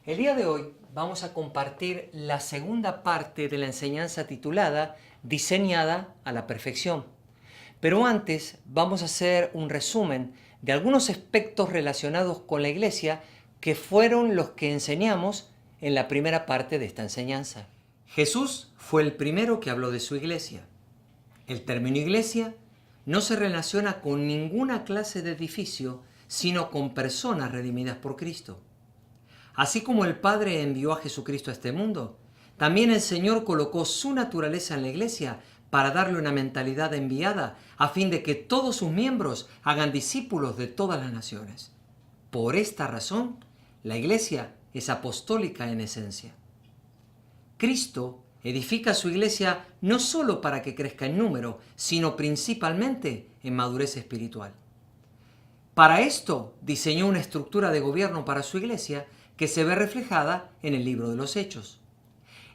El día de hoy vamos a compartir la segunda parte de la enseñanza titulada Diseñada a la Perfección. Pero antes vamos a hacer un resumen de algunos aspectos relacionados con la iglesia que fueron los que enseñamos en la primera parte de esta enseñanza. Jesús fue el primero que habló de su iglesia. El término iglesia no se relaciona con ninguna clase de edificio, sino con personas redimidas por Cristo. Así como el Padre envió a Jesucristo a este mundo, también el Señor colocó su naturaleza en la iglesia para darle una mentalidad enviada a fin de que todos sus miembros hagan discípulos de todas las naciones. Por esta razón, la iglesia es apostólica en esencia. Cristo edifica su iglesia no solo para que crezca en número, sino principalmente en madurez espiritual. Para esto diseñó una estructura de gobierno para su iglesia que se ve reflejada en el libro de los Hechos.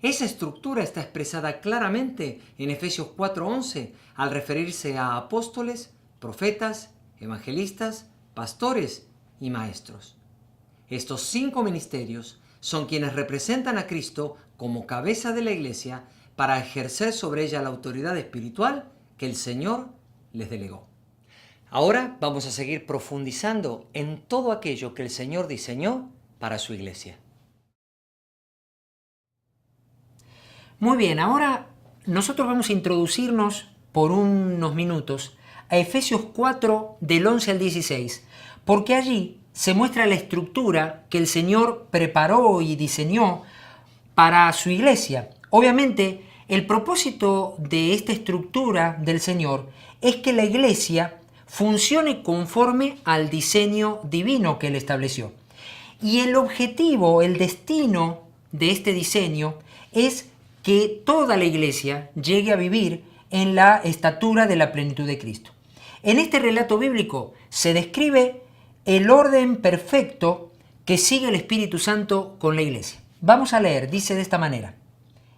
Esa estructura está expresada claramente en Efesios 4:11 al referirse a apóstoles, profetas, evangelistas, pastores y maestros. Estos 5 ministerios son quienes representan a Cristo como cabeza de la iglesia para ejercer sobre ella la autoridad espiritual que el Señor les delegó. Ahora vamos a seguir profundizando en todo aquello que el Señor diseñó para su iglesia. Muy bien, ahora nosotros vamos a introducirnos por unos minutos a Efesios 4 del 11 al 16, porque allí se muestra la estructura que el Señor preparó y diseñó para su iglesia. Obviamente, el propósito de esta estructura del Señor es que la iglesia funcione conforme al diseño divino que Él estableció. Y el objetivo, el destino de este diseño es que toda la iglesia llegue a vivir en la estatura de la plenitud de Cristo. En este relato bíblico se describe el orden perfecto que sigue el Espíritu Santo con la iglesia. Vamos a leer, dice de esta manera: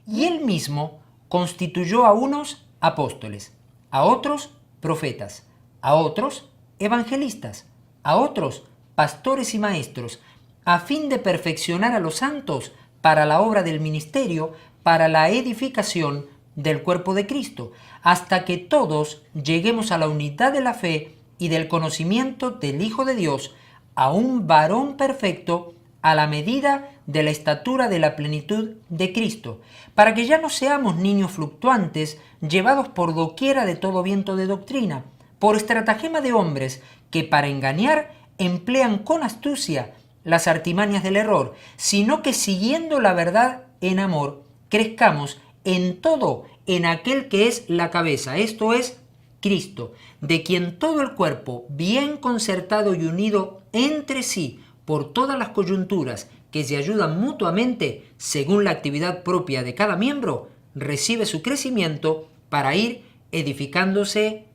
y Él mismo constituyó a unos apóstoles, a otros profetas, a otros evangelistas, a otros pastores y maestros, a fin de perfeccionar a los santos para la obra del ministerio, para la edificación del cuerpo de Cristo, hasta que todos lleguemos a la unidad de la fe y del conocimiento del Hijo de Dios, a un varón perfecto, a la medida de la estatura de la plenitud de Cristo, para que ya no seamos niños fluctuantes, llevados por doquiera de todo viento de doctrina, por estratagema de hombres que para engañar emplean con astucia las artimañas del error, sino que siguiendo la verdad en amor, crezcamos en todo en aquel que es la cabeza, esto es Cristo, de quien todo el cuerpo, bien concertado y unido entre sí por todas las coyunturas que se ayudan mutuamente según la actividad propia de cada miembro, recibe su crecimiento para ir edificándose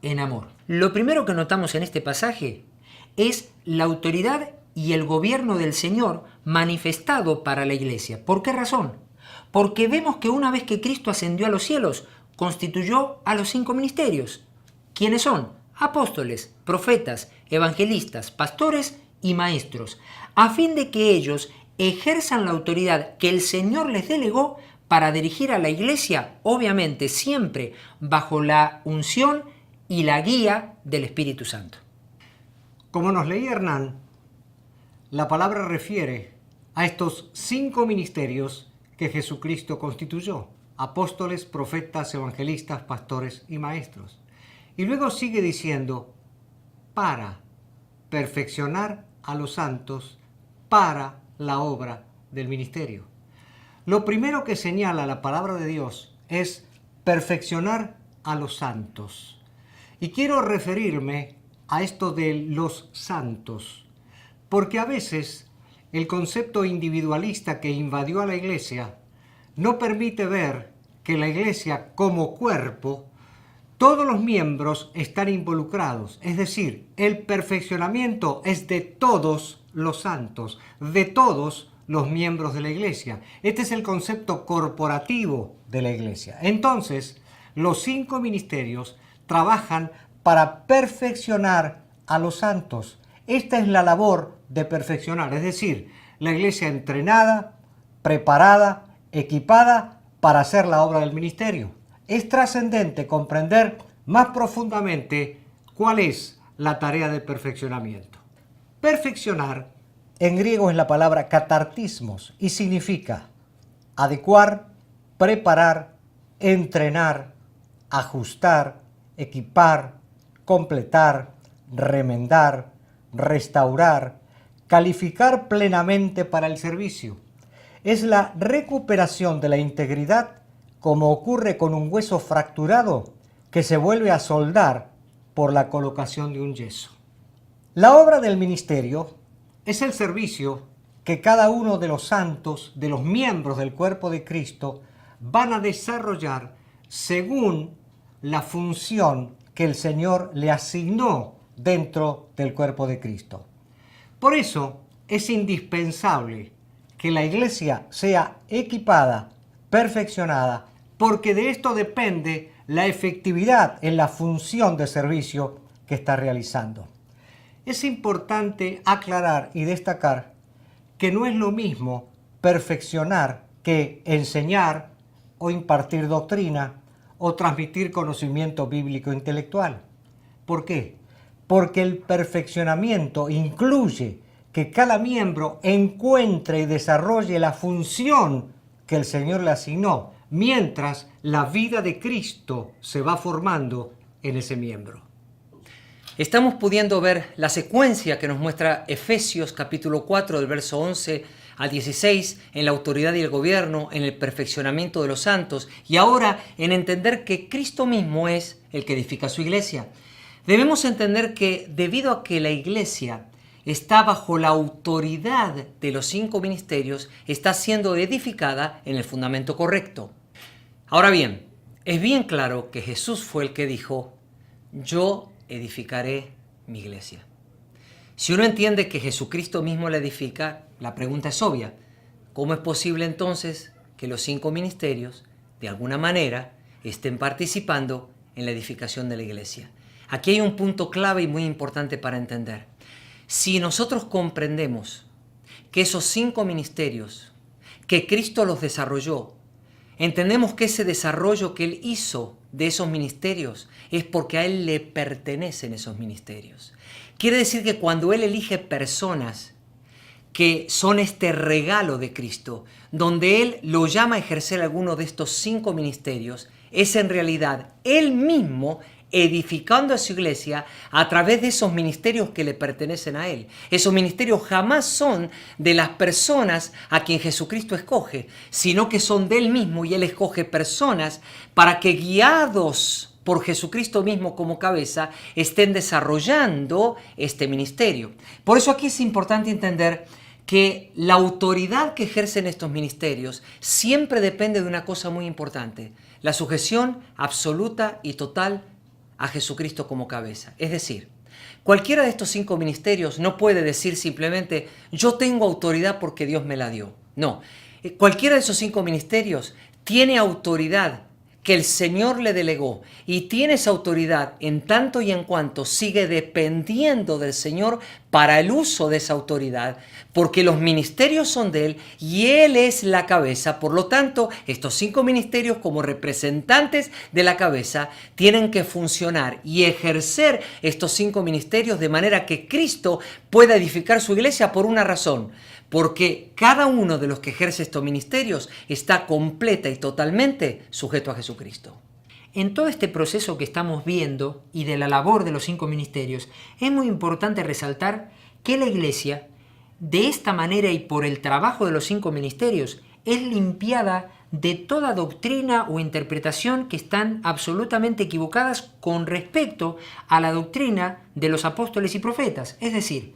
en amor. Lo primero que notamos en este pasaje es la autoridad y el gobierno del Señor manifestado para la iglesia. ¿Por qué razón? Porque vemos que una vez que Cristo ascendió a los cielos, constituyó a los 5 ministerios. ¿Quiénes son? Apóstoles, profetas, evangelistas, pastores y maestros, a fin de que ellos ejerzan la autoridad que el Señor les delegó para dirigir a la iglesia, obviamente siempre bajo la unción y la guía del Espíritu Santo. Como nos leía Hernán, la palabra refiere a estos 5 ministerios que Jesucristo constituyó: apóstoles, profetas, evangelistas, pastores y maestros. Y luego sigue diciendo: para perfeccionar a los santos para la obra del ministerio. Lo primero que señala la palabra de Dios es perfeccionar a los santos. Y quiero referirme a esto de los santos, porque a veces el concepto individualista que invadió a la iglesia no permite ver que la iglesia como cuerpo, todos los miembros están involucrados. Es decir, el perfeccionamiento es de todos los santos, de todos los miembros de la iglesia. Este es el concepto corporativo de la iglesia. Entonces, los 5 ministerios trabajan para perfeccionar a los santos. Esta es la labor de perfeccionar, es decir, la iglesia entrenada, preparada, equipada para hacer la obra del ministerio. Es trascendente comprender más profundamente cuál es la tarea del perfeccionamiento. Perfeccionar en griego es la palabra katartismos y significa adecuar, preparar, entrenar, ajustar, equipar, completar, remendar, restaurar, calificar plenamente para el servicio. Es la recuperación de la integridad como ocurre con un hueso fracturado que se vuelve a soldar por la colocación de un yeso. La obra del ministerio es el servicio que cada uno de los santos, de los miembros del cuerpo de Cristo, van a desarrollar según la función que el Señor le asignó dentro del cuerpo de Cristo. Por eso es indispensable que la iglesia sea equipada, perfeccionada, porque de esto depende la efectividad en la función de servicio que está realizando. Es importante aclarar y destacar que no es lo mismo perfeccionar que enseñar o impartir doctrina o transmitir conocimiento bíblico intelectual. ¿Por qué? Porque el perfeccionamiento incluye que cada miembro encuentre y desarrolle la función que el Señor le asignó, mientras la vida de Cristo se va formando en ese miembro. Estamos pudiendo ver la secuencia que nos muestra Efesios capítulo 4 del verso 11 al 16 en la autoridad y el gobierno, en el perfeccionamiento de los santos y ahora en entender que Cristo mismo es el que edifica su iglesia. Debemos entender que debido a que la iglesia está bajo la autoridad de los 5 ministerios, está siendo edificada en el fundamento correcto. Ahora bien, es bien claro que Jesús fue el que dijo, yo edificaré mi iglesia. Si uno entiende que Jesucristo mismo la edifica, la pregunta es obvia. ¿Cómo es posible entonces que los 5 ministerios, de alguna manera, estén participando en la edificación de la iglesia? Aquí hay un punto clave y muy importante para entender. Si nosotros comprendemos que esos 5 ministerios, que Cristo los desarrolló, entendemos que ese desarrollo que Él hizo de esos ministerios es porque a Él le pertenecen esos ministerios. Quiere decir que cuando Él elige personas que son este regalo de Cristo, donde Él lo llama a ejercer alguno de estos 5 ministerios, es en realidad Él mismo edificando a su iglesia a través de esos ministerios que le pertenecen a Él. Esos ministerios jamás son de las personas a quien Jesucristo escoge, sino que son de Él mismo y Él escoge personas para que guiados por Jesucristo mismo como cabeza estén desarrollando este ministerio. Por eso aquí es importante entender que la autoridad que ejercen estos ministerios siempre depende de una cosa muy importante, la sujeción absoluta y total a Jesucristo como cabeza. Es decir, cualquiera de estos 5 ministerios no puede decir simplemente yo tengo autoridad porque Dios me la dio. No, cualquiera de esos 5 ministerios tiene autoridad que el Señor le delegó y tiene esa autoridad en tanto y en cuanto sigue dependiendo del Señor para el uso de esa autoridad, porque los ministerios son de Él y Él es la cabeza. Por lo tanto, estos 5 ministerios como representantes de la cabeza tienen que funcionar y ejercer estos 5 ministerios de manera que Cristo pueda edificar su iglesia por una razón. Porque cada uno de los que ejerce estos ministerios está completa y totalmente sujeto a Jesucristo. En todo este proceso que estamos viendo y de la labor de los 5 ministerios, es muy importante resaltar que la iglesia, de esta manera y por el trabajo de los 5 ministerios, es limpiada de toda doctrina o interpretación que están absolutamente equivocadas con respecto a la doctrina de los apóstoles y profetas. Es decir,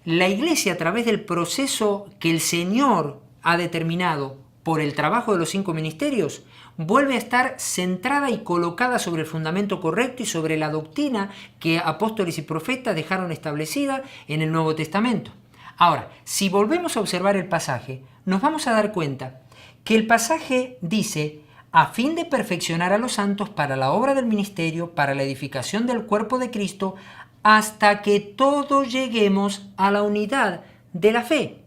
la iglesia, a través del proceso que el Señor ha determinado por el trabajo de los 5 ministerios, vuelve a estar centrada y colocada sobre el fundamento correcto y sobre la doctrina que apóstoles y profetas dejaron establecida en el Nuevo Testamento. Ahora, si volvemos a observar el pasaje, nos vamos a dar cuenta que el pasaje dice, a fin de perfeccionar a los santos para la obra del ministerio, para la edificación del cuerpo de Cristo, hasta que todos lleguemos a la unidad de la fe.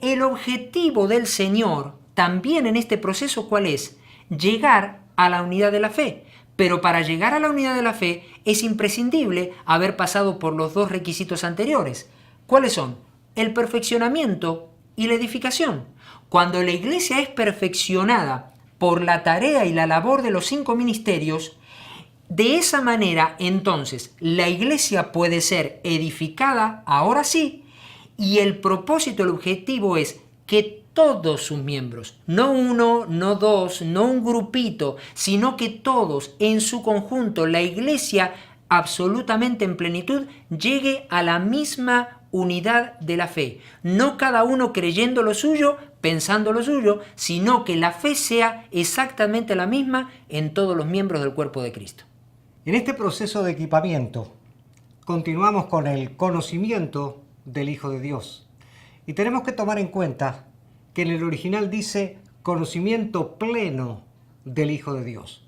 el objetivo del Señor también en este proceso, ¿cuál es? Llegar a la unidad de la fe. Pero para llegar a la unidad de la fe es imprescindible haber pasado por los dos requisitos anteriores. ¿Cuáles son? El perfeccionamiento y la edificación. Cuando la iglesia es perfeccionada por la tarea y la labor de los 5 ministerios, de esa manera entonces la iglesia puede ser edificada, ahora sí, y el propósito, el objetivo es que todos sus miembros, no uno, no dos, no un grupito, sino que todos en su conjunto, la iglesia absolutamente en plenitud, llegue a la misma unidad de la fe. No cada uno creyendo lo suyo, pensando lo suyo, sino que la fe sea exactamente la misma en todos los miembros del cuerpo de Cristo. En este proceso de equipamiento, continuamos con el conocimiento del Hijo de Dios. Y tenemos que tomar en cuenta que en el original dice conocimiento pleno del Hijo de Dios.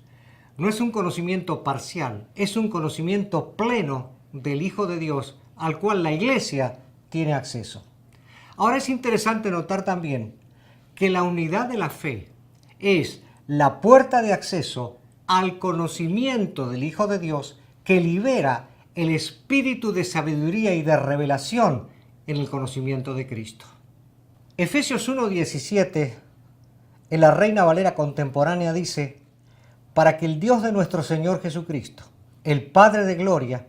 No es un conocimiento parcial, es un conocimiento pleno del Hijo de Dios al cual la iglesia tiene acceso. Ahora es interesante notar también que la unidad de la fe es la puerta de acceso al conocimiento del Hijo de Dios que libera el espíritu de sabiduría y de revelación en el conocimiento de Cristo. Efesios 1:17, en la Reina Valera contemporánea dice: para que el Dios de nuestro Señor Jesucristo, el Padre de gloria,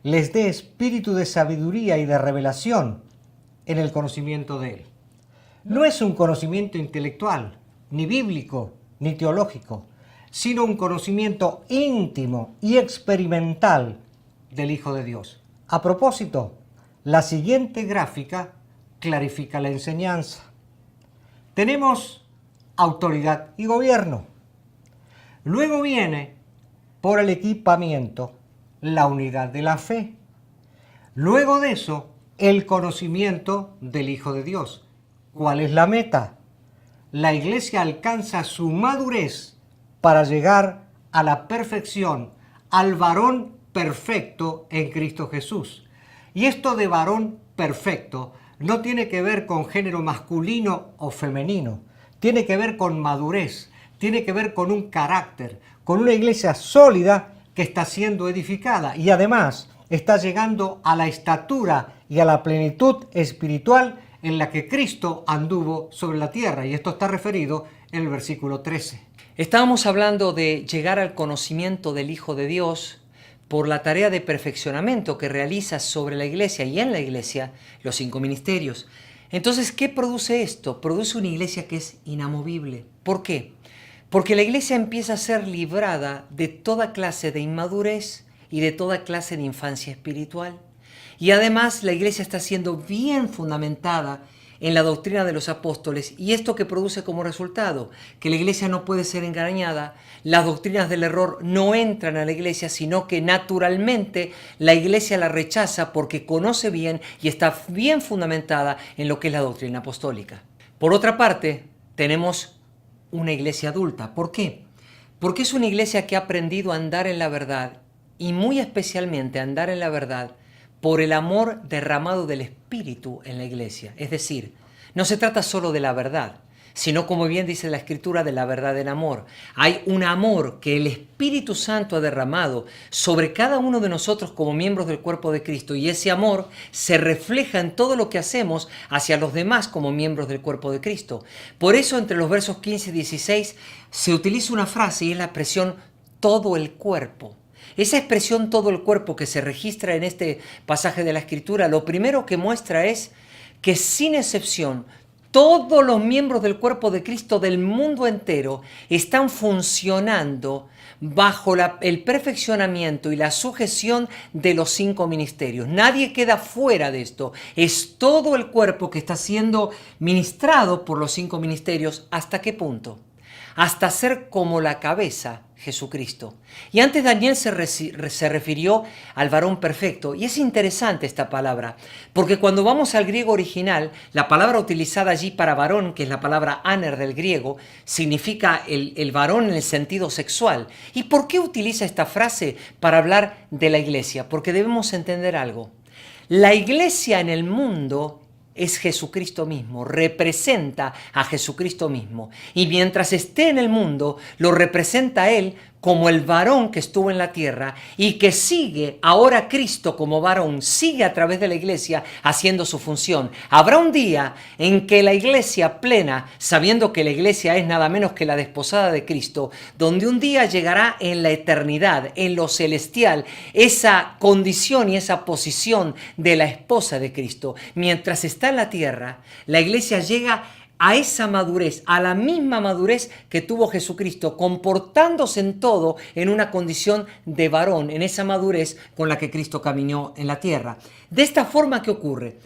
les dé espíritu de sabiduría y de revelación en el conocimiento de Él. No es un conocimiento intelectual, ni bíblico, ni teológico, sino un conocimiento íntimo y experimental del Hijo de Dios. A propósito, la siguiente gráfica clarifica la enseñanza. Tenemos autoridad y gobierno. Luego viene, por el equipamiento, la unidad de la fe. Luego de eso, el conocimiento del Hijo de Dios. ¿Cuál es la meta? La iglesia alcanza su madurez para llegar a la perfección, al varón perfecto en Cristo Jesús. Y esto de varón perfecto no tiene que ver con género masculino o femenino, tiene que ver con madurez, tiene que ver con un carácter, con una iglesia sólida que está siendo edificada y además está llegando a la estatura y a la plenitud espiritual en la que Cristo anduvo sobre la tierra. Y esto está referido en el versículo 13. Estábamos hablando de llegar al conocimiento del Hijo de Dios por la tarea de perfeccionamiento que realiza sobre la iglesia y en la iglesia los 5 ministerios. Entonces, ¿qué produce esto? Produce una iglesia que es inamovible. ¿Por qué? Porque la iglesia empieza a ser librada de toda clase de inmadurez y de toda clase de infancia espiritual. Y además la iglesia está siendo bien fundamentada en la doctrina de los apóstoles, y esto que produce como resultado que la iglesia no puede ser engañada, las doctrinas del error no entran a la iglesia, sino que naturalmente la iglesia la rechaza porque conoce bien y está bien fundamentada en lo que es la doctrina apostólica. Por otra parte, tenemos una iglesia adulta. ¿Por qué? Porque es una iglesia que ha aprendido a andar en la verdad, y muy especialmente a andar en la verdad por el amor derramado del Espíritu en la iglesia. Es decir, no se trata solo de la verdad, sino, como bien dice la Escritura, de la verdad en amor. Hay un amor que el Espíritu Santo ha derramado sobre cada uno de nosotros como miembros del cuerpo de Cristo, y ese amor se refleja en todo lo que hacemos hacia los demás como miembros del cuerpo de Cristo. Por eso, entre los versos 15 y 16 se utiliza una frase, y es la expresión todo el cuerpo. Esa expresión todo el cuerpo que se registra en este pasaje de la Escritura, lo primero que muestra es que sin excepción todos los miembros del cuerpo de Cristo del mundo entero están funcionando bajo el perfeccionamiento y la sujeción de los 5 ministerios. Nadie queda fuera de esto. Es todo el cuerpo que está siendo ministrado por los 5 ministerios. ¿Hasta qué punto? Hasta ser como la cabeza, Jesucristo. Y antes Daniel se refirió al varón perfecto, y es interesante esta palabra, porque cuando vamos al griego original, la palabra utilizada allí para varón, que es la palabra aner del griego, significa el varón en el sentido sexual. ¿Y por qué utiliza esta frase para hablar de la iglesia? Porque debemos entender algo. La iglesia en el mundo es Jesucristo mismo, representa a Jesucristo mismo. Y mientras esté en el mundo, lo representa a Él como el varón que estuvo en la tierra y que sigue ahora Cristo como varón, sigue a través de la iglesia haciendo su función. Habrá un día en que la iglesia plena, sabiendo que la iglesia es nada menos que la desposada de Cristo, donde un día llegará en la eternidad, en lo celestial, esa condición y esa posición de la esposa de Cristo. Mientras está en la tierra, la iglesia llega a esa madurez, a la misma madurez que tuvo Jesucristo, comportándose en todo en una condición de varón, en esa madurez con la que Cristo caminó en la tierra. De esta forma, ¿qué ocurre?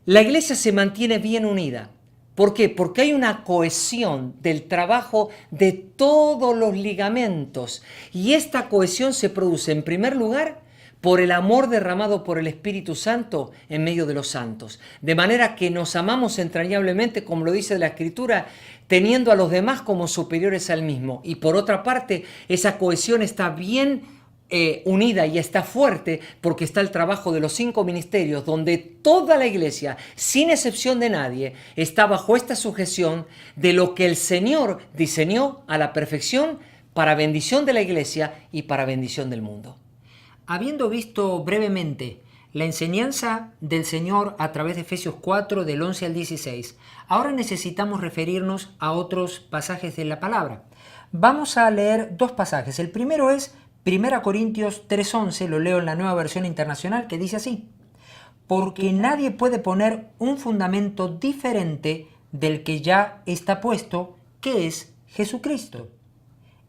La iglesia se mantiene bien unida. ¿Por qué? Porque hay una cohesión del trabajo de todos los ligamentos. Y esta cohesión se produce, en primer lugar, por el amor derramado por el Espíritu Santo en medio de los santos. De manera que nos amamos entrañablemente, como lo dice la Escritura, teniendo a los demás como superiores al mismo. Y por otra parte, esa cohesión está bien unida y está fuerte porque está el trabajo de los 5 ministerios, donde toda la iglesia, sin excepción de nadie, está bajo esta sujeción de lo que el Señor diseñó a la perfección para bendición de la iglesia y para bendición del mundo. Habiendo visto brevemente la enseñanza del Señor a través de Efesios 4, del 11 al 16, ahora necesitamos referirnos a otros pasajes de la palabra. Vamos a leer 2 pasajes. El primero es 1 Corintios 3:11, lo leo en la Nueva Versión Internacional, que dice así: porque nadie puede poner un fundamento diferente del que ya está puesto, que es Jesucristo.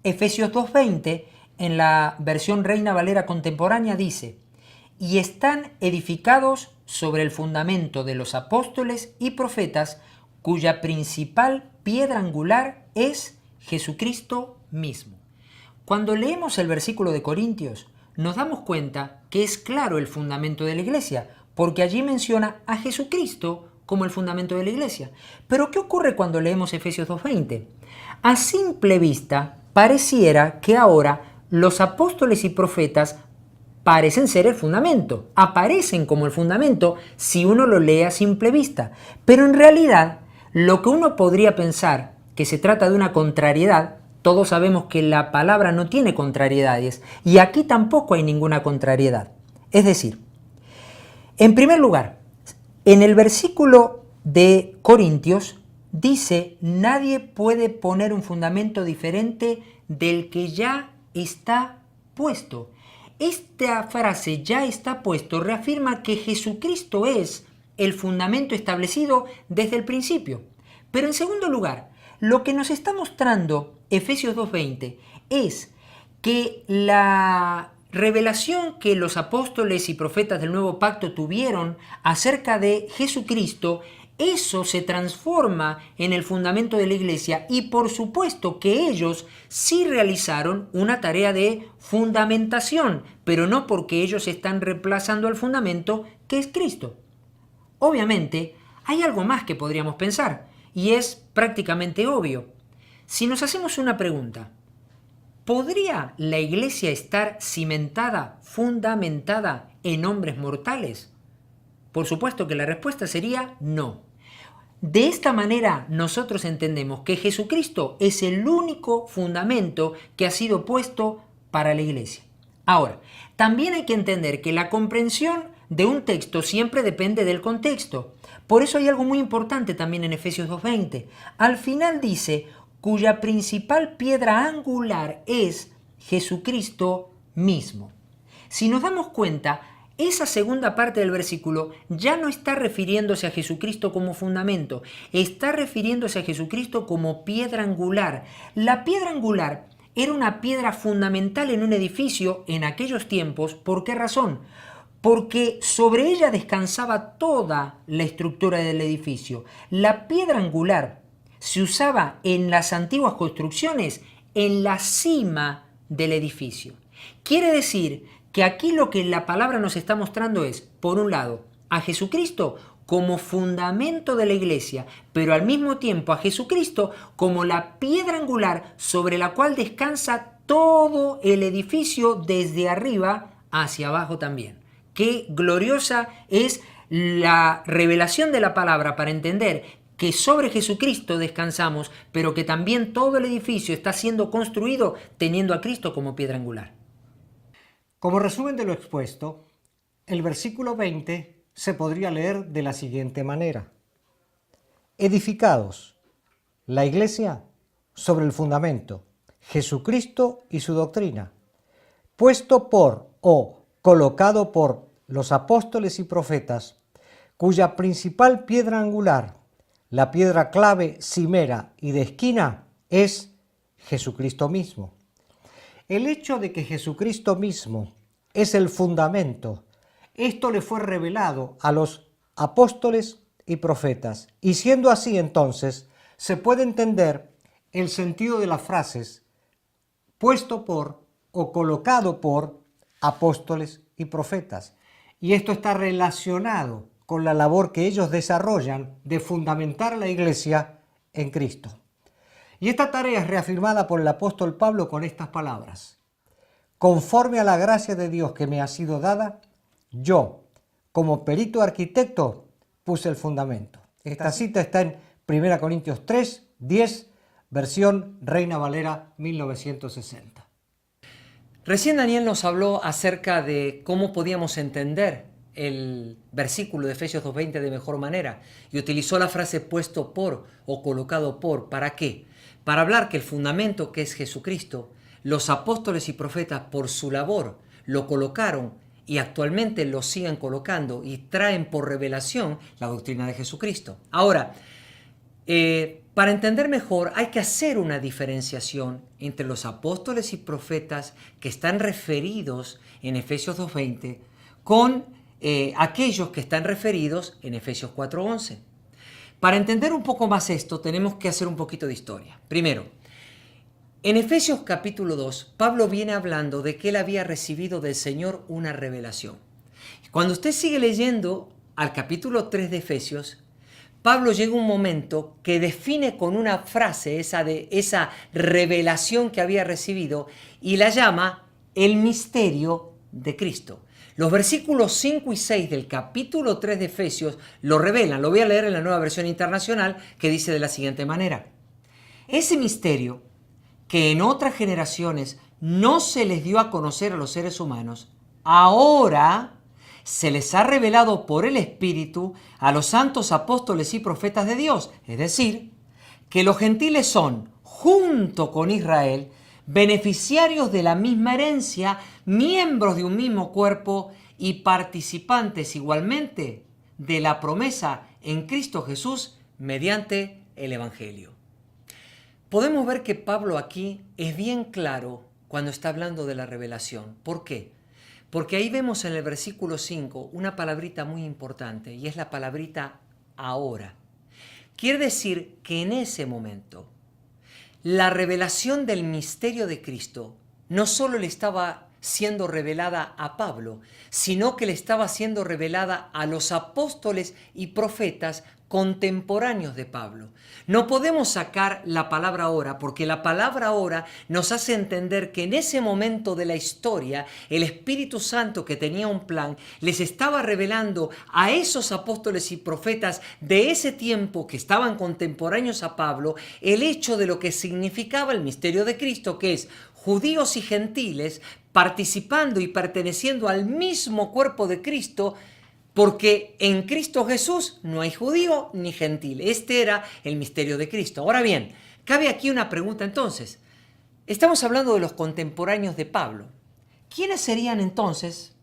Efesios 2:20, en la versión Reina Valera contemporánea, dice: y están edificados sobre el fundamento de los apóstoles y profetas, cuya principal piedra angular es Jesucristo mismo. Cuando leemos el versículo de Corintios, nos damos cuenta que es claro el fundamento de la iglesia, porque allí menciona a Jesucristo como el fundamento de la iglesia. Pero ¿qué ocurre cuando leemos Efesios 2:20? A simple vista, pareciera que ahora los apóstoles y profetas parecen ser el fundamento, aparecen como el fundamento si uno lo lee a simple vista. Pero en realidad, lo que uno podría pensar que se trata de una contrariedad, todos sabemos que la palabra no tiene contrariedades y aquí tampoco hay ninguna contrariedad. Es decir, en primer lugar, en el versículo de Corintios dice: nadie puede poner un fundamento diferente del que ya está puesto. Esta frase, ya está puesto, reafirma que Jesucristo es el fundamento establecido desde el principio. Pero en segundo lugar, lo que nos está mostrando Efesios 2:20 es que la revelación que los apóstoles y profetas del Nuevo Pacto tuvieron acerca de Jesucristo, eso se transforma en el fundamento de la iglesia, y por supuesto que ellos sí realizaron una tarea de fundamentación, pero no porque ellos están reemplazando al fundamento que es Cristo. Obviamente, hay algo más que podríamos pensar, y es prácticamente obvio. Si nos hacemos una pregunta, ¿podría la iglesia estar cimentada, fundamentada en hombres mortales? Por supuesto que la respuesta sería no. De esta manera nosotros entendemos que Jesucristo es el único fundamento que ha sido puesto para la iglesia. Ahora, también hay que entender que la comprensión de un texto siempre depende del contexto. Por eso hay algo muy importante también en Efesios 2:20. Al final dice: cuya principal piedra angular es Jesucristo mismo. Si nos damos cuenta, esa segunda parte del versículo ya no está refiriéndose a Jesucristo como fundamento, está refiriéndose a Jesucristo como piedra angular. La piedra angular era una piedra fundamental en un edificio en aquellos tiempos. ¿Por qué razón? Porque sobre ella descansaba toda la estructura del edificio. La piedra angular se usaba en las antiguas construcciones en la cima del edificio. Quiere decir que aquí lo que la palabra nos está mostrando es, por un lado, a Jesucristo como fundamento de la iglesia, pero al mismo tiempo a Jesucristo como la piedra angular sobre la cual descansa todo el edificio desde arriba hacia abajo también. Qué gloriosa es la revelación de la palabra para entender que sobre Jesucristo descansamos, pero que también todo el edificio está siendo construido teniendo a Cristo como piedra angular. Como resumen de lo expuesto, el versículo 20 se podría leer de la siguiente manera. Edificados, la iglesia, sobre el fundamento, Jesucristo y su doctrina, puesto por o colocado por los apóstoles y profetas, cuya principal piedra angular, la piedra clave, cimera y de esquina, es Jesucristo mismo. El hecho de que Jesucristo mismo es el fundamento, esto le fue revelado a los apóstoles y profetas, y siendo así entonces, se puede entender el sentido de las frases puesto por o colocado por apóstoles y profetas. Y esto está relacionado con la labor que ellos desarrollan de fundamentar a la iglesia en Cristo. Y esta tarea es reafirmada por el apóstol Pablo con estas palabras. Conforme a la gracia de Dios que me ha sido dada, yo, como perito arquitecto, puse el fundamento. Esta cita está en 1 Corintios 3, 10, versión Reina Valera 1960. Recién Daniel nos habló acerca de cómo podíamos entender el versículo de Efesios 2:20 de mejor manera y utilizó la frase puesto por o colocado por. ¿Para qué? Para hablar que el fundamento, que es Jesucristo, los apóstoles y profetas por su labor lo colocaron y actualmente lo siguen colocando y traen por revelación la doctrina de Jesucristo. Ahora, para entender mejor hay que hacer una diferenciación entre los apóstoles y profetas que están referidos en Efesios 2:20 con aquellos que están referidos en Efesios 4:11. Para entender un poco más esto tenemos que hacer un poquito de historia. Primero, en Efesios capítulo 2, Pablo viene hablando de que él había recibido del Señor una revelación. Cuando usted sigue leyendo al capítulo 3 de Efesios, Pablo llega a un momento que define con una frase esa revelación que había recibido y la llama el misterio de Cristo. Los versículos 5 y 6 del capítulo 3 de Efesios lo revelan. Lo voy a leer en la Nueva Versión Internacional, que dice de la siguiente manera. Ese misterio que en otras generaciones no se les dio a conocer a los seres humanos, ahora se les ha revelado por el Espíritu a los santos apóstoles y profetas de Dios. Es decir, que los gentiles son, junto con Israel, beneficiarios de la misma herencia, miembros de un mismo cuerpo y participantes igualmente de la promesa en Cristo Jesús mediante el Evangelio. Podemos ver que Pablo aquí es bien claro cuando está hablando de la revelación. ¿Por qué? Porque ahí vemos en el versículo 5 una palabrita muy importante y es la palabrita ahora. Quiere decir que en ese momento la revelación del misterio de Cristo no solo le estaba siendo revelada a Pablo, sino que le estaba siendo revelada a los apóstoles y profetas contemporáneos de Pablo. No podemos sacar la palabra ahora, porque la palabra ahora nos hace entender que en ese momento de la historia, el Espíritu Santo, que tenía un plan, les estaba revelando a esos apóstoles y profetas de ese tiempo que estaban contemporáneos a Pablo, el hecho de lo que significaba el misterio de Cristo, que es judíos y gentiles participando y perteneciendo al mismo cuerpo de Cristo, porque en Cristo Jesús no hay judío ni gentil. Este era el misterio de Cristo. Ahora bien, cabe aquí una pregunta entonces. Estamos hablando de los contemporáneos de Pablo. ¿Quiénes serían entonces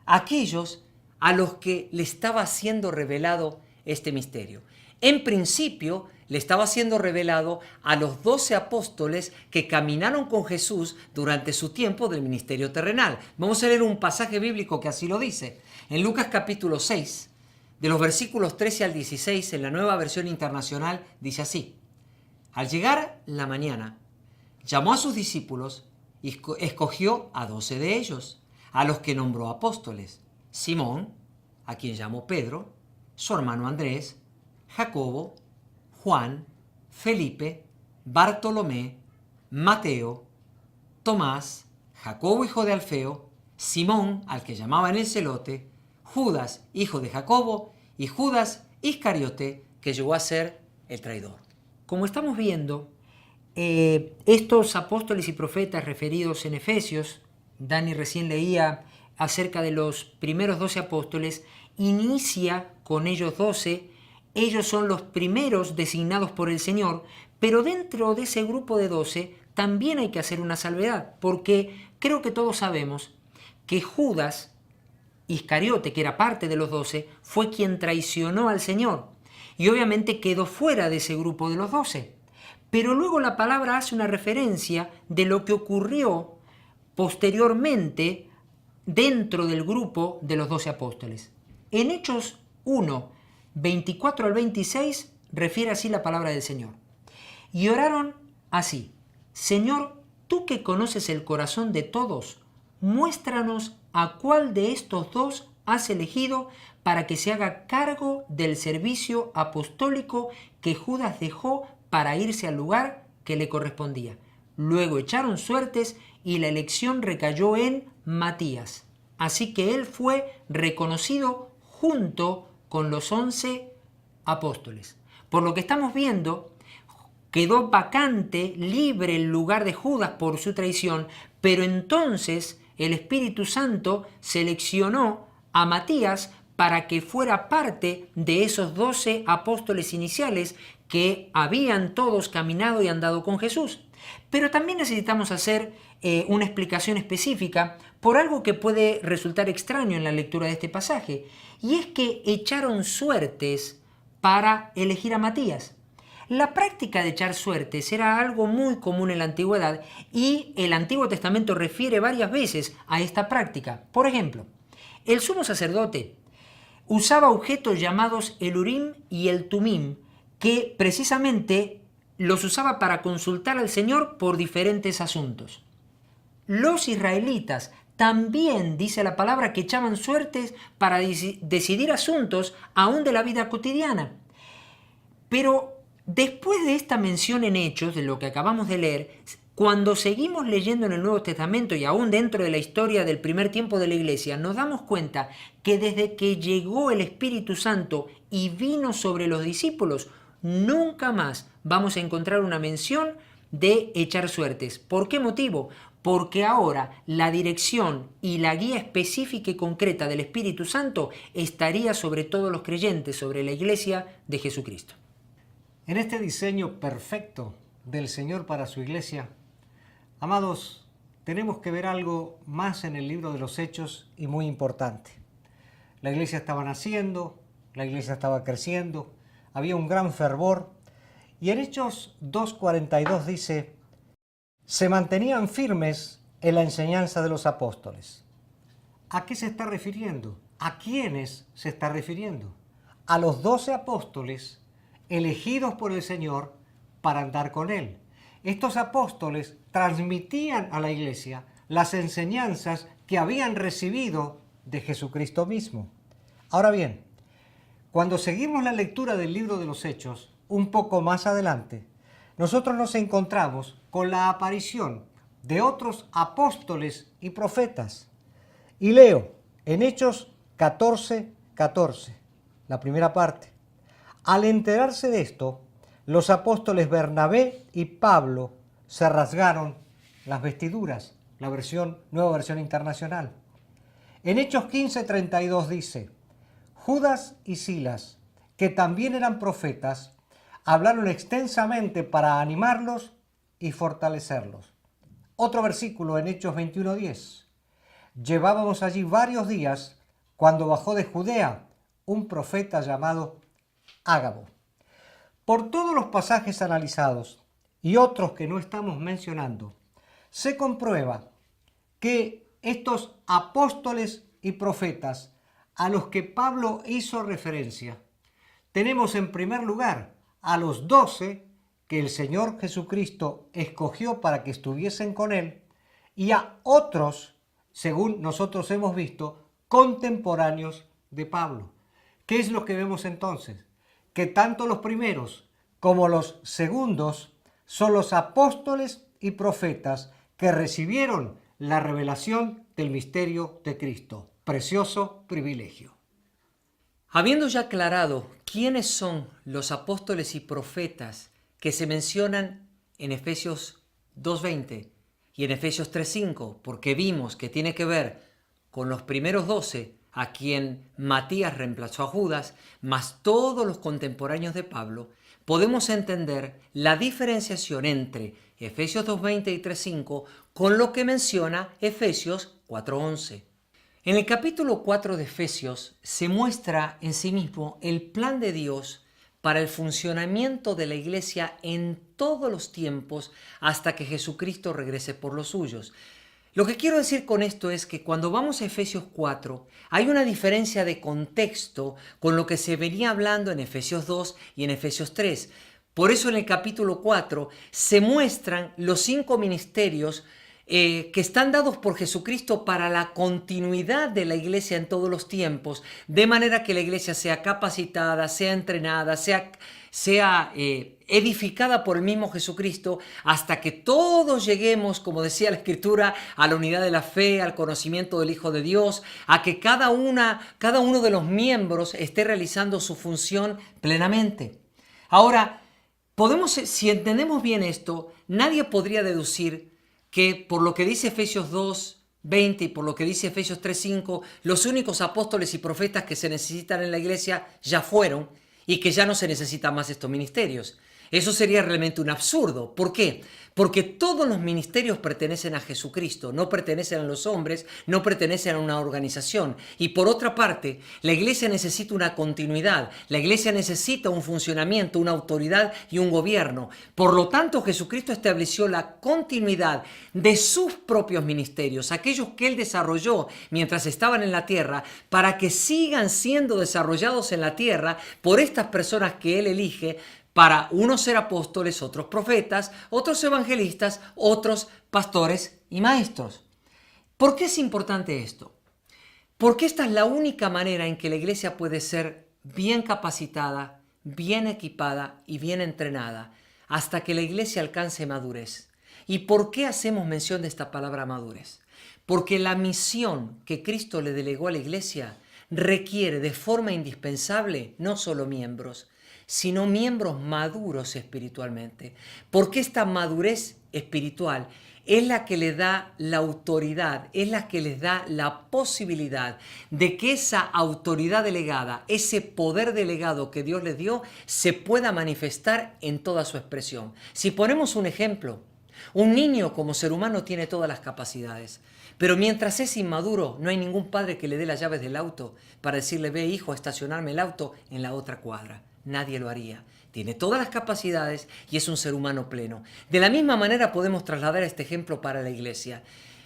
aquellos a los que le estaba siendo revelado este misterio? En principio, le estaba siendo revelado a los 12 apóstoles que caminaron con Jesús durante su tiempo del ministerio terrenal. Vamos a leer un pasaje bíblico que así lo dice. En Lucas capítulo 6, de los versículos 13 al 16, en la Nueva Versión Internacional, dice así. Al llegar la mañana, llamó a sus discípulos y escogió a 12 de ellos, a los que nombró apóstoles. Simón, a quien llamó Pedro, su hermano Andrés, Jacobo, Juan, Felipe, Bartolomé, Mateo, Tomás, Jacobo hijo de Alfeo, Simón, al que llamaban el Celote, Judas, hijo de Jacobo, y Judas Iscariote, que llegó a ser el traidor. Como estamos viendo, estos apóstoles y profetas referidos en Efesios, Dani recién leía acerca de los primeros 12 apóstoles, inicia con ellos 12, ellos son los primeros designados por el Señor, pero dentro de ese grupo de 12 también hay que hacer una salvedad, porque creo que todos sabemos que Judas Iscariote, que era parte de los 12, fue quien traicionó al Señor y obviamente quedó fuera de ese grupo de los 12. Pero luego la palabra hace una referencia de lo que ocurrió posteriormente dentro del grupo de los 12 apóstoles. En Hechos 1, 24 al 26, refiere así la palabra del Señor. Y oraron así: Señor, tú que conoces el corazón de todos, muéstranos a cuál de estos dos has elegido para que se haga cargo del servicio apostólico que Judas dejó para irse al lugar que le correspondía. Luego echaron suertes y la elección recayó en Matías. Así que él fue reconocido junto con los 11 apóstoles. Por lo que estamos viendo, quedó vacante, libre el lugar de Judas por su traición, pero entonces el Espíritu Santo seleccionó a Matías para que fuera parte de esos 12 apóstoles iniciales que habían todos caminado y andado con Jesús. Pero también necesitamos hacer una explicación específica por algo que puede resultar extraño en la lectura de este pasaje, y es que echaron suertes para elegir a Matías. La práctica de echar suertes era algo muy común en la antigüedad y el Antiguo Testamento refiere varias veces a esta práctica. Por ejemplo, el sumo sacerdote usaba objetos llamados el Urim y el Tumim, que precisamente los usaba para consultar al Señor por diferentes asuntos. Los israelitas también, dice la palabra, que echaban suertes para decidir asuntos aún de la vida cotidiana. Pero después de esta mención en Hechos, de lo que acabamos de leer, cuando seguimos leyendo en el Nuevo Testamento y aún dentro de la historia del primer tiempo de la Iglesia, nos damos cuenta que desde que llegó el Espíritu Santo y vino sobre los discípulos, nunca más vamos a encontrar una mención de echar suertes. ¿Por qué motivo? Porque ahora la dirección y la guía específica y concreta del Espíritu Santo estaría sobre todos los creyentes, sobre la Iglesia de Jesucristo. En este diseño perfecto del Señor para su iglesia, amados, tenemos que ver algo más en el libro de los Hechos y muy importante. La iglesia estaba naciendo, la iglesia estaba creciendo, había un gran fervor, y en Hechos 2:42 dice: se mantenían firmes en la enseñanza de los apóstoles. ¿A qué se está refiriendo? ¿A quiénes se está refiriendo? A los 12 apóstoles elegidos por el Señor para andar con Él. Estos apóstoles transmitían a la iglesia las enseñanzas que habían recibido de Jesucristo mismo. Ahora bien, cuando seguimos la lectura del libro de los Hechos, un poco más adelante, nosotros nos encontramos con la aparición de otros apóstoles y profetas. Y leo en Hechos 14:14, la primera parte. Al enterarse de esto, los apóstoles Bernabé y Pablo se rasgaron las vestiduras, la nueva versión internacional. En Hechos 15:32 dice: Judas y Silas, que también eran profetas, hablaron extensamente para animarlos y fortalecerlos. Otro versículo en Hechos 21:10. Llevábamos allí varios días cuando bajó de Judea un profeta llamado Ágabo. Por todos los pasajes analizados y otros que no estamos mencionando, se comprueba que estos apóstoles y profetas a los que Pablo hizo referencia, tenemos en primer lugar a los 12 que el Señor Jesucristo escogió para que estuviesen con Él, y a otros, según nosotros hemos visto, contemporáneos de Pablo. ¿Qué es lo que vemos entonces? Que tanto los primeros como los segundos son los apóstoles y profetas que recibieron la revelación del misterio de Cristo. Precioso privilegio. Habiendo ya aclarado quiénes son los apóstoles y profetas que se mencionan en Efesios 2:20 y en Efesios 3:5, porque vimos que tiene que ver con los primeros 12, a quien Matías reemplazó a Judas, más todos los contemporáneos de Pablo, podemos entender la diferenciación entre Efesios 2:20 y 3:5 con lo que menciona Efesios 4:11. En el capítulo 4 de Efesios se muestra en sí mismo el plan de Dios para el funcionamiento de la iglesia en todos los tiempos hasta que Jesucristo regrese por los suyos. Lo que quiero decir con esto es que cuando vamos a Efesios 4 hay una diferencia de contexto con lo que se venía hablando en Efesios 2 y en Efesios 3. Por eso en el capítulo 4 se muestran los 5 ministerios que están dados por Jesucristo para la continuidad de la iglesia en todos los tiempos, de manera que la iglesia sea capacitada, sea entrenada, sea edificada por el mismo Jesucristo, hasta que todos lleguemos, como decía la Escritura, a la unidad de la fe, al conocimiento del Hijo de Dios, a que cada uno de los miembros esté realizando su función plenamente. Ahora, si entendemos bien esto, nadie podría deducir que por lo que dice Efesios 2:20 y por lo que dice Efesios 3:5, los únicos apóstoles y profetas que se necesitan en la iglesia ya fueron y que ya no se necesitan más estos ministerios. Eso sería realmente un absurdo. ¿Por qué? Porque todos los ministerios pertenecen a Jesucristo, no pertenecen a los hombres, no pertenecen a una organización. Y por otra parte, la iglesia necesita una continuidad, la iglesia necesita un funcionamiento, una autoridad y un gobierno. Por lo tanto, Jesucristo estableció la continuidad de sus propios ministerios, aquellos que Él desarrolló mientras estaban en la tierra, para que sigan siendo desarrollados en la tierra por estas personas que Él elige, para unos ser apóstoles, otros profetas, otros evangelistas, otros pastores y maestros. ¿Por qué es importante esto? Porque esta es la única manera en que la iglesia puede ser bien capacitada, bien equipada y bien entrenada hasta que la iglesia alcance madurez. ¿Y por qué hacemos mención de esta palabra madurez? Porque la misión que Cristo le delegó a la iglesia requiere de forma indispensable no solo miembros, sino miembros maduros espiritualmente. Porque esta madurez espiritual es la que le da la autoridad, es la que les da la posibilidad de que esa autoridad delegada, ese poder delegado que Dios les dio, se pueda manifestar en toda su expresión. Si ponemos un ejemplo, un niño como ser humano tiene todas las capacidades, pero mientras es inmaduro no hay ningún padre que le dé las llaves del auto para decirle: ve hijo, a estacionarme el auto en la otra cuadra. Nadie lo haría. Tiene todas las capacidades y es un ser humano pleno. De la misma manera podemos trasladar este ejemplo para la iglesia.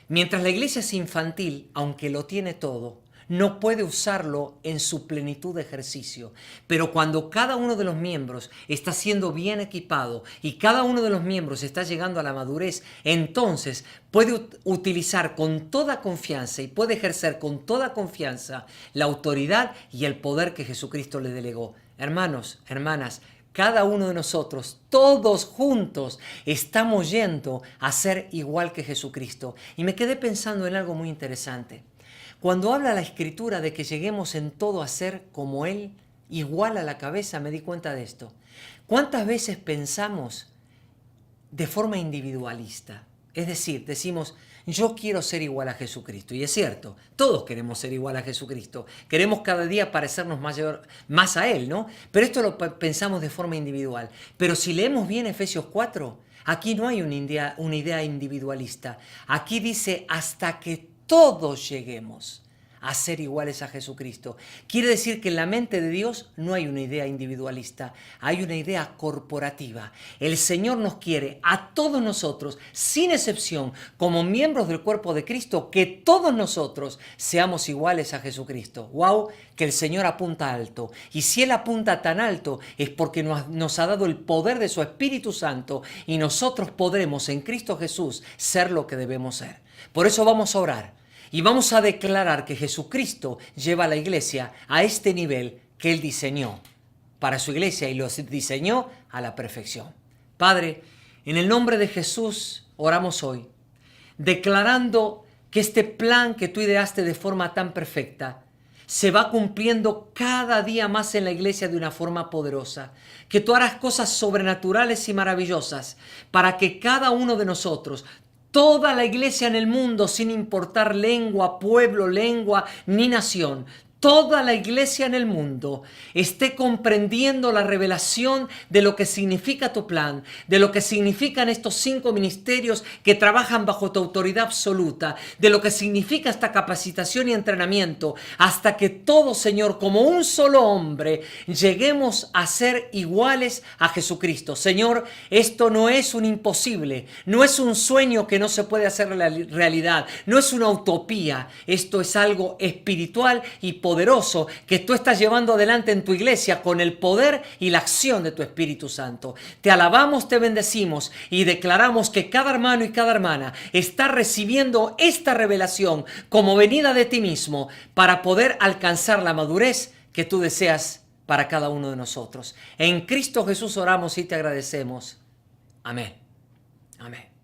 Mientras la iglesia es infantil, aunque lo tiene todo, no puede usarlo en su plenitud de ejercicio. Pero cuando cada uno de los miembros está siendo bien equipado y cada uno de los miembros está llegando a la madurez, entonces puede utilizar con toda confianza y puede ejercer con toda confianza la autoridad y el poder que Jesucristo le delegó. Hermanos, hermanas, cada uno de nosotros, todos juntos, estamos yendo a ser igual que Jesucristo. Y me quedé pensando en algo muy interesante. Cuando habla la Escritura de que lleguemos en todo a ser como Él, igual a la cabeza, me di cuenta de esto. ¿Cuántas veces pensamos de forma individualista? Es decir, decimos: yo quiero ser igual a Jesucristo. Y es cierto, todos queremos ser igual a Jesucristo. Queremos cada día parecernos más a Él, ¿no? Pero esto lo pensamos de forma individual. Pero si leemos bien Efesios 4, aquí no hay una idea individualista. Aquí dice: hasta que todos lleguemos a ser iguales a Jesucristo. Quiere decir que en la mente de Dios no hay una idea individualista, hay una idea corporativa. El Señor nos quiere a todos nosotros, sin excepción, como miembros del cuerpo de Cristo, que todos nosotros seamos iguales a Jesucristo. ¡Wow! Que el Señor apunta alto. Y si Él apunta tan alto es porque nos ha dado el poder de su Espíritu Santo y nosotros podremos en Cristo Jesús ser lo que debemos ser. Por eso vamos a orar. Y vamos a declarar que Jesucristo lleva a la iglesia a este nivel que Él diseñó para su iglesia y los diseñó a la perfección. Padre, en el nombre de Jesús oramos hoy, declarando que este plan que tú ideaste de forma tan perfecta se va cumpliendo cada día más en la iglesia de una forma poderosa. Que tú harás cosas sobrenaturales y maravillosas para que cada uno de nosotros, toda la iglesia en el mundo, sin importar lengua, pueblo, lengua ni nación, toda la iglesia en el mundo esté comprendiendo la revelación de lo que significa tu plan, de lo que significan estos 5 ministerios que trabajan bajo tu autoridad absoluta, de lo que significa esta capacitación y entrenamiento, hasta que todos, Señor, como un solo hombre, lleguemos a ser iguales a Jesucristo. Señor, esto no es un imposible, no es un sueño que no se puede hacer realidad, no es una utopía, esto es algo espiritual y poderoso que tú estás llevando adelante en tu iglesia con el poder y la acción de tu Espíritu Santo. Te alabamos, te bendecimos y declaramos que cada hermano y cada hermana está recibiendo esta revelación como venida de ti mismo para poder alcanzar la madurez que tú deseas para cada uno de nosotros. En Cristo Jesús oramos y te agradecemos. Amén. Amén.